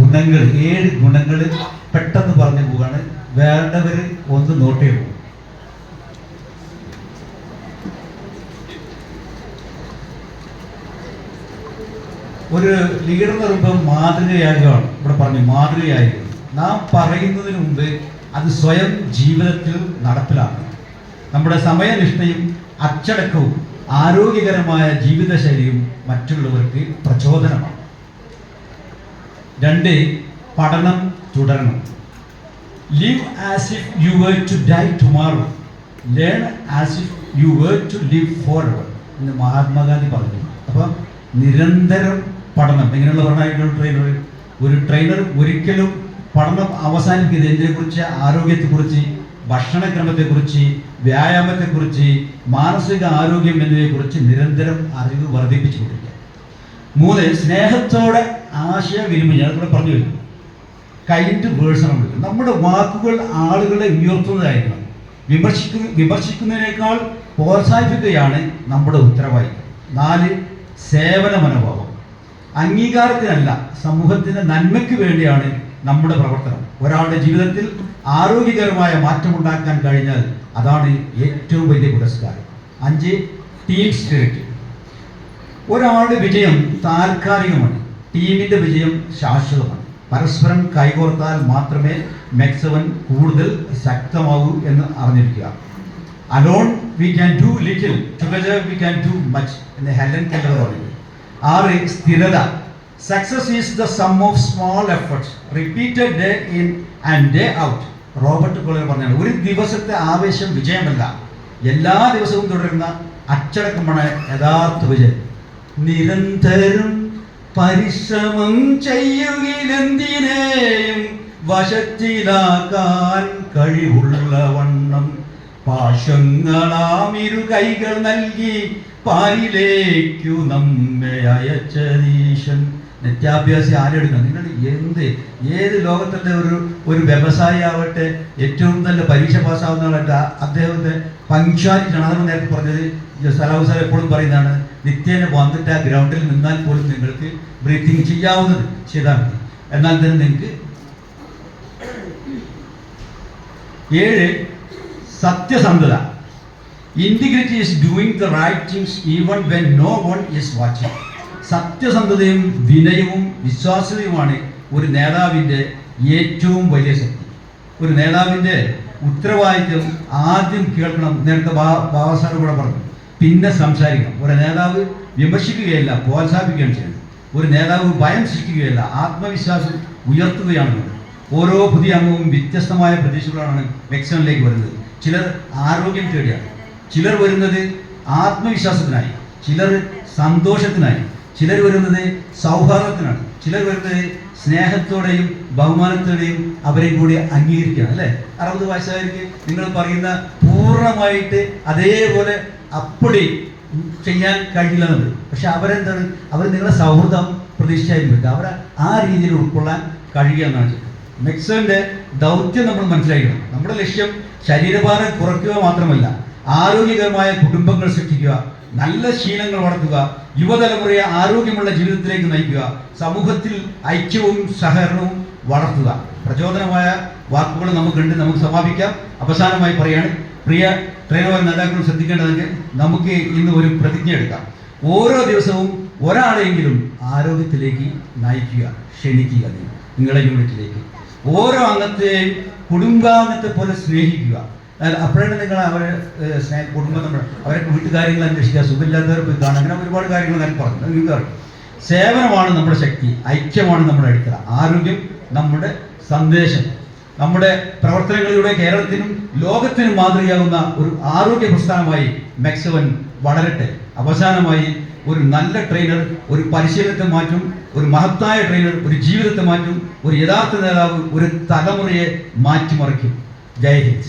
ഗുണങ്ങൾ 7 ഗുണങ്ങൾ പെട്ടെന്ന് പറഞ്ഞു പോവാണ്. വേണ്ടവർ ഒന്ന് നോട്ട് ചെയ്തു. ഒരു ലീഡർ എന്ന് പറയുമ്പോൾ മാതൃകയാകുകയാണ്. ഇവിടെ പറഞ്ഞു മാതൃകയാകുക. നാം പറയുന്നതിന് മുമ്പ് അത് സ്വയം ജീവിതത്തിൽ നടപ്പിലാക്കണം. നമ്മുടെ സമയനിഷ്ഠയും അച്ചടക്കവും ആരോഗ്യകരമായ ജീവിതശൈലിയും മറ്റുള്ളവർക്ക് പ്രചോദനമാണ്. 2, പഠനം തുടരണം. Live as if you were to die tomorrow. Learn as if you were to live forever എന്ന് മഹാത്മാഗാന്ധി പറഞ്ഞു. അപ്പം നിരന്തരം പഠനം. എങ്ങനെയുള്ള പഠനമായിട്ടുള്ള ഒരു ട്രെയിനർ ഒരിക്കലും പഠനം അവസാനിക്കുന്നത് എന്തിനെക്കുറിച്ച്? ആരോഗ്യത്തെക്കുറിച്ച്, ഭക്ഷണക്രമത്തെക്കുറിച്ച്, വ്യായാമത്തെക്കുറിച്ച്, മാനസിക ആരോഗ്യം എന്നിവയെക്കുറിച്ച് നിരന്തരം അറിവ് വർദ്ധിപ്പിച്ചു കൊണ്ടിരിക്കുക. 3, സ്നേഹത്തോടെ ആശയവിനിമയം. ഞാനിവിടെ പറഞ്ഞു വരുന്നു. കൈൻഡ് വേഴ്സ് നമ്മൾ നമ്മുടെ വാക്കുകൾ ആളുകളെ ഉയർത്തുന്നതായിരിക്കണം. വിമർശിക്കുന്നതിനേക്കാൾ പ്രോത്സാഹിപ്പിക്കുകയാണ് നമ്മുടെ ഉത്തരവാദിത്വം. 4, സേവന മനോഭാവം. അംഗീകാരത്തിനല്ല, സമൂഹത്തിൻ്റെ നന്മയ്ക്ക് വേണ്ടിയാണ് നമ്മുടെ പ്രവർത്തനം. ഒരാളുടെ ജീവിതത്തിൽ ആരോഗ്യകരമായ മാറ്റമുണ്ടാക്കാൻ കഴിഞ്ഞാൽ അതാണ് ഏറ്റവും വലിയ പുരസ്കാരം. 5, ടീം സ്പിരിറ്റ്. ഒരാളുടെ വിജയം താൽക്കാലികമാണ്, ടീമിൻ്റെ വിജയം ശാശ്വതമാണ്. പരസ്പരം കൈകോർത്താൽ മാത്രമേ മെക്സവൻ കൂടുതൽ ശക്തമാകൂ എന്ന് അറിഞ്ഞിരിക്കുക. Alone we can do little, together we can do much എന്ന് ഹെലൻ കെല്ലർ പറഞ്ഞു. 6, സ്ഥിരത. Success is the sum of small efforts repeated day in and day out. Robert Collier പറഞ്ഞാണ്, ഒരു ദിവസത്തെ ആവേശം വിജയമല്ല, എല്ലാ ദിവസവും തുടരുന്ന അച്ചടക്കമാണ് യഥാർത്ഥ വിജയം. നിരന്തരം പരിശ്രമം ചെയ്യുകയിലെന്തിനേയും വശത്തിലാക്കാൻ കഴിവുള്ള വണ്ണം പാശങ്ങളാം 2 കൈകൾ നൽകി പാലിലേക്കു നമ്മെ അയച്ചതീശൻ. നിത്യാഭ്യാസി ആരെടുക്കണം? നിങ്ങൾ ഏത് ലോകത്തിൻ്റെ ഒരു വ്യവസായി ആവട്ടെ, ഏറ്റവും നല്ല പരീക്ഷ പാസ്സാവുന്നവരല്ല, അദ്ദേഹത്തെ പങ്ക്ച്വാലിറ്റി ആണ്. അതാണ് നേരത്തെ പറഞ്ഞത്. സലാഹു സാർ എപ്പോഴും പറയുന്നതാണ്, നിത്യേന വന്നിട്ട് ആ ഗ്രൗണ്ടിൽ നിന്നാൽ പോലും നിങ്ങൾക്ക് ബ്രീത്തിങ് ചെയ്യാവുന്നത് ചെയ്താൽ മതി, എന്നാൽ തന്നെ നിങ്ങൾക്ക്. 7, സത്യസന്ധത. Integrity is doing the right things even when no one is watching. സത്യസന്ധതയും വിനയവും വിശ്വാസ്യതയുമാണ് ഒരു നേതാവിൻ്റെ ഏറ്റവും വലിയ ശക്തി. ഒരു നേതാവിൻ്റെ ഉത്തരവാദിത്വം ആദ്യം കേൾക്കണം. നേരത്തെ ബാബാസാർ കൂടെ പറഞ്ഞു, പിന്നെ സംസാരിക്കണം. ഒരു നേതാവ് വിമർശിക്കുകയല്ല, പ്രോത്സാഹിപ്പിക്കുകയാണ് ചെയ്യുന്നത്. ഒരു നേതാവ് ഭയം സൃഷ്ടിക്കുകയല്ല, ആത്മവിശ്വാസം ഉയർത്തുകയാണ് വേണ്ടത്. ഓരോ പുതിയ അംഗവും വ്യത്യസ്തമായ പ്രതീക്ഷകളാണ് മെക്സവനിലേക്ക് വരുന്നത്. ചിലർ ആരോഗ്യം തേടിയാണ്, ചിലർ വരുന്നത് ആത്മവിശ്വാസത്തിനായി, ചിലർ സന്തോഷത്തിനായി, ചിലർ വരുന്നത് സൗഹാർദ്ദത്തിനാണ്, ചിലർ വരുന്നത് സ്നേഹത്തോടെയും ബഹുമാനത്തോടെയും അവരെയും കൂടി അംഗീകരിക്കുകയാണ്. അല്ലേ? 60 വയസ്സുകാർക്ക് നിങ്ങൾ പറയുന്ന പൂർണ്ണമായിട്ട് അതേപോലെ അപ്പടി ചെയ്യാൻ കഴിയില്ലെന്നുണ്ട്. പക്ഷെ അവരെന്താണ്? അവർ നിങ്ങളുടെ സൗഹൃദം പ്രതീക്ഷിച്ചായിരിക്കും അവരെ ആ രീതിയിൽ ഉൾക്കൊള്ളാൻ കഴിയുക എന്നാണ്. മെക്സവൻ്റെ ദൗത്യം നമ്മൾ മനസ്സിലാക്കണം. നമ്മുടെ ലക്ഷ്യം ശരീരഭാരം കുറയ്ക്കുക മാത്രമല്ല, ആരോഗ്യകരമായ കുടുംബങ്ങൾ സൃഷ്ടിക്കുക, നല്ല ശീലങ്ങൾ വളർത്തുക, യുവതലമുറയെ ആരോഗ്യമുള്ള ജീവിതത്തിലേക്ക് നയിക്കുക, സമൂഹത്തിൽ ഐക്യവും സഹകരണവും വളർത്തുക. പ്രചോദനമായ വാക്കുകൾ നമുക്കുണ്ട്. നമുക്ക് സമാപിക്കാം. അവസാനമായി പറയാണ്, പ്രിയ ട്രെയിനർ നേതാക്കൾ ശ്രദ്ധിക്കേണ്ടതെങ്കിൽ നമുക്ക് ഇന്ന് ഒരു പ്രതിജ്ഞ എടുക്കാം. ഓരോ ദിവസവും ഒരാളെങ്കിലും ആരോഗ്യത്തിലേക്ക് നയിക്കുക, ക്ഷണിക്കുക. നിങ്ങളുടെ യൂണിറ്റിലേക്ക് ഓരോ അംഗത്തെയും കുടുംബാംഗത്തെ പോലെ സ്നേഹിക്കുക. അപ്പോഴാണ് നിങ്ങൾ അവരെ കുടുംബം അവരെ വീട്ടുകാര്യങ്ങൾ അന്വേഷിക്കുക, സുഖമില്ലാത്തവർ പോയി കാണുക, അങ്ങനെ ഒരുപാട് കാര്യങ്ങൾ ഞാൻ പറഞ്ഞു. നിങ്ങൾക്ക് സേവനമാണ് നമ്മുടെ ശക്തി, ഐക്യമാണ് നമ്മുടെ അടിത്തറ, ആരോഗ്യം നമ്മുടെ സന്ദേശം. നമ്മുടെ പ്രവർത്തനങ്ങളിലൂടെ കേരളത്തിനും ലോകത്തിനും മാതൃകയാകുന്ന ഒരു ആരോഗ്യ പ്രസ്ഥാനമായി മെക്സവൻ വളരട്ടെ. അവസാനമായി, ഒരു നല്ല ട്രെയിനർ ഒരു പരിശീലനത്തെ മാറ്റും, ഒരു മഹത്തായ ട്രെയിനർ ഒരു ജീവിതത്തെ മാറ്റും, ഒരു യഥാർത്ഥ നേതാവ് ഒരു തലമുറയെ മാറ്റിമറിക്കും. ജയ് ഹിന്ദ്.